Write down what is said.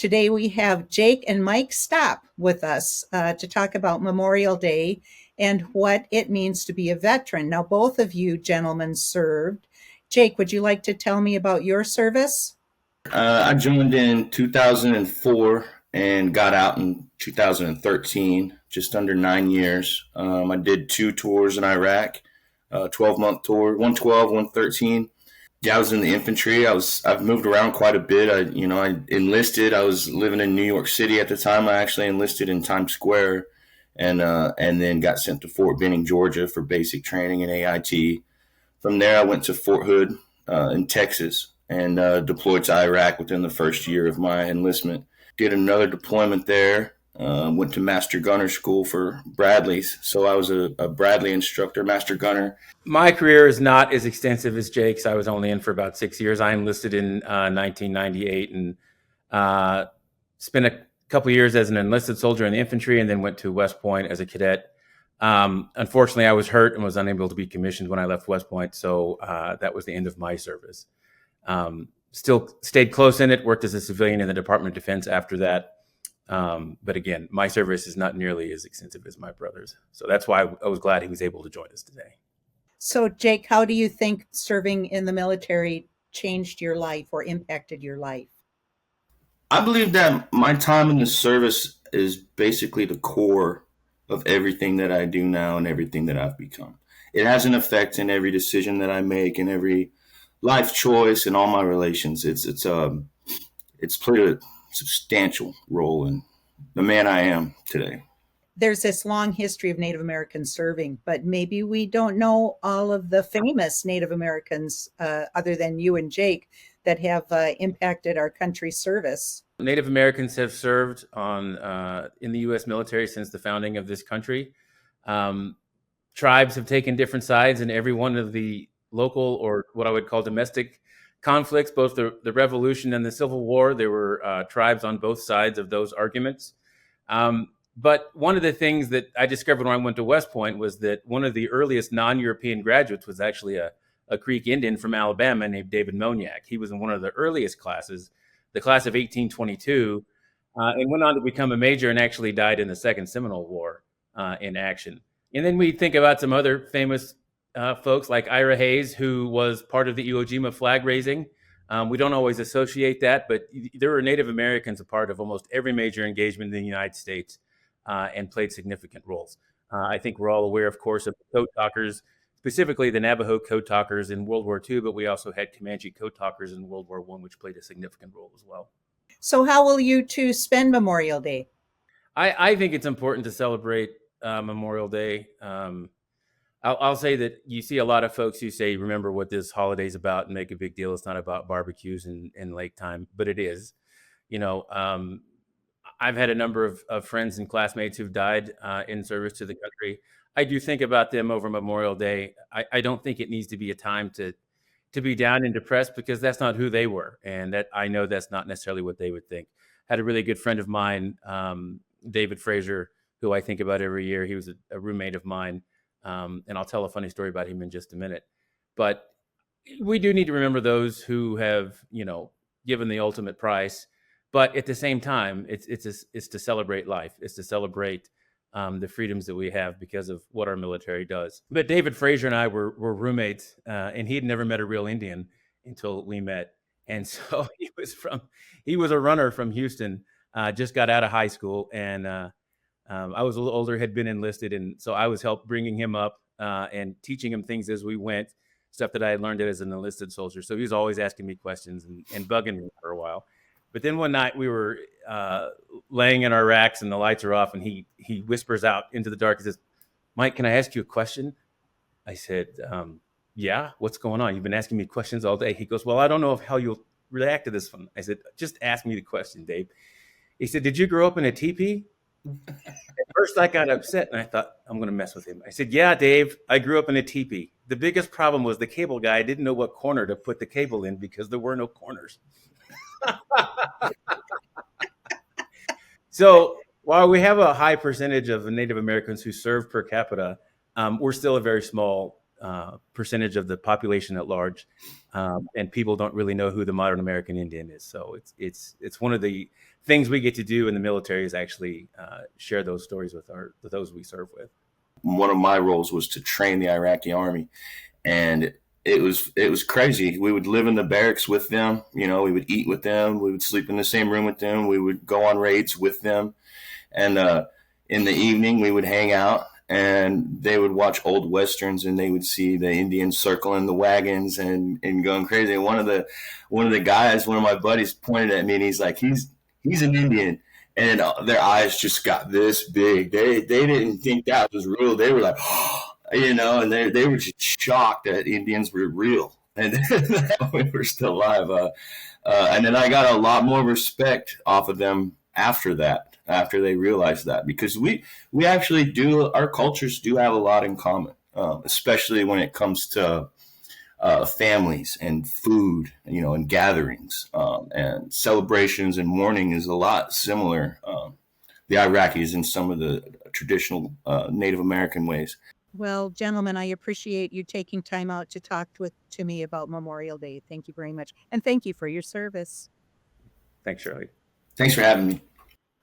Today we have Jake and Mike Stopp with us to talk about Memorial Day and what it means to be a veteran. Now, both of you gentlemen served. Jake, would you like to tell me about your service? I joined in 2004 and got out in 2013, just under 9 years. I did two tours in Iraq, 12-month tour, one 12, one 13. Yeah, I was in the infantry. I've moved around quite a bit. I enlisted. I was living in New York City at the time. I actually enlisted in Times Square, and then got sent to Fort Benning, Georgia, for basic training in AIT. From there, I went to Fort Hood in Texas and deployed to Iraq within the first year of my enlistment. Did another deployment there. Went to Master Gunner School for Bradleys. So I was a Bradley instructor, Master Gunner. My career is not as extensive as Jake's. I was only in for about 6 years. I enlisted in 1998 and spent a couple years as an enlisted soldier in the infantry, and then went to West Point as a cadet. Unfortunately, I was hurt and was unable to be commissioned when I left West Point, so that was the end of my service. Still stayed close in it, worked as a civilian in the Department of Defense after that. But again, my service is not nearly as extensive as my brother's. So that's why I was glad he was able to join us today. So, Jake, how do you think serving in the military changed your life or impacted your life? I believe that my time in the service is basically the core of everything that I do now and everything that I've become. It has an effect in every decision that I make and every life choice and all my relations. It's played a substantial role in the man I am today. There's this long history of Native Americans serving, but maybe we don't know all of the famous Native Americans, other than you and Jake, that have impacted our country's service. Native Americans have served in the U.S. military since the founding of this country. Tribes have taken different sides in every one of the local, or what I would call domestic, conflicts, both the Revolution and the Civil War. There were tribes on both sides of those arguments. But one of the things that I discovered when I went to West Point was that one of the earliest non-European graduates was actually a Creek Indian from Alabama named David Moniak. He was in one of the earliest classes, the class of 1822, and went on to become a major and actually died in the Second Seminole War in action. And then we think about some other famous folks like Ira Hayes, who was part of the Iwo Jima flag raising. We don't always associate that, but there were Native Americans a part of almost every major engagement in the United States and played significant roles. I think we're all aware, of course, of the Code Talkers, specifically the Navajo Code Talkers in World War II, but we also had Comanche Code Talkers in World War I, which played a significant role as well. So how will you two spend Memorial Day? I think it's important to celebrate Memorial Day. I'll say that you see a lot of folks who say, remember what this holiday's about and make a big deal. It's not about barbecues and lake time, but it is. I've had a number of friends and classmates who've died in service to the country. I do think about them over Memorial Day. I don't think it needs to be a time to be down and depressed, because that's not who they were. And that I know that's not necessarily what they would think. Had a really good friend of mine, David Frazier, who I think about every year. He was a roommate of mine. And I'll tell a funny story about him in just a minute. But we do need to remember those who have, given the ultimate price. But at the same time, it's to celebrate life. It's to celebrate the freedoms that we have because of what our military does. But David Frazier and I were roommates, and he had never met a real Indian until we met. And so he was a runner from Houston, just got out of high school, and I was a little older, had been enlisted, and so I was helped bringing him up and teaching him things as we went, stuff that I had learned as an enlisted soldier. So he was always asking me questions and bugging me for a while. But then one night we were laying in our racks and the lights are off, and he whispers out into the dark. He says, "Mike, can I ask you a question?" I said, "Yeah, what's going on? You've been asking me questions all day." He goes, "Well, I don't know how you'll react to this one." I said, "Just ask me the question, Dave." He said, "Did you grow up in a teepee?" At first I got upset and I thought, I'm going to mess with him. I said, "Yeah, Dave, I grew up in a teepee. The biggest problem was the cable guy didn't know what corner to put the cable in because there were no corners." So while we have a high percentage of Native Americans who serve per capita, we're still a very small percentage of the population at large, and people don't really know who the modern American Indian is. So it's one of the things we get to do in the military is actually share those stories with those we serve with. One of my roles was to train the Iraqi army, and it was crazy. We would live in the barracks with them. We would eat with them. We would sleep in the same room with them. We would go on raids with them, and in the evening we would hang out, and they would watch old westerns, and they would see the Indians circling the wagons and going crazy. One of the guys, one of my buddies, pointed at me, and he's like, he's an Indian. And their eyes just got this big. They didn't think that was real. They were like, and they were just shocked that Indians were real and we were still alive. And then I got a lot more respect off of them after that, after they realized that, because we actually do, our cultures do have a lot in common, especially when it comes to families and food, and gatherings, and celebrations and mourning is a lot similar. The Iraqis in some of the traditional Native American ways. Well, gentlemen, I appreciate you taking time out to talk to me about Memorial Day. Thank you very much. And thank you for your service. Thanks, Shirley. Thanks for having me.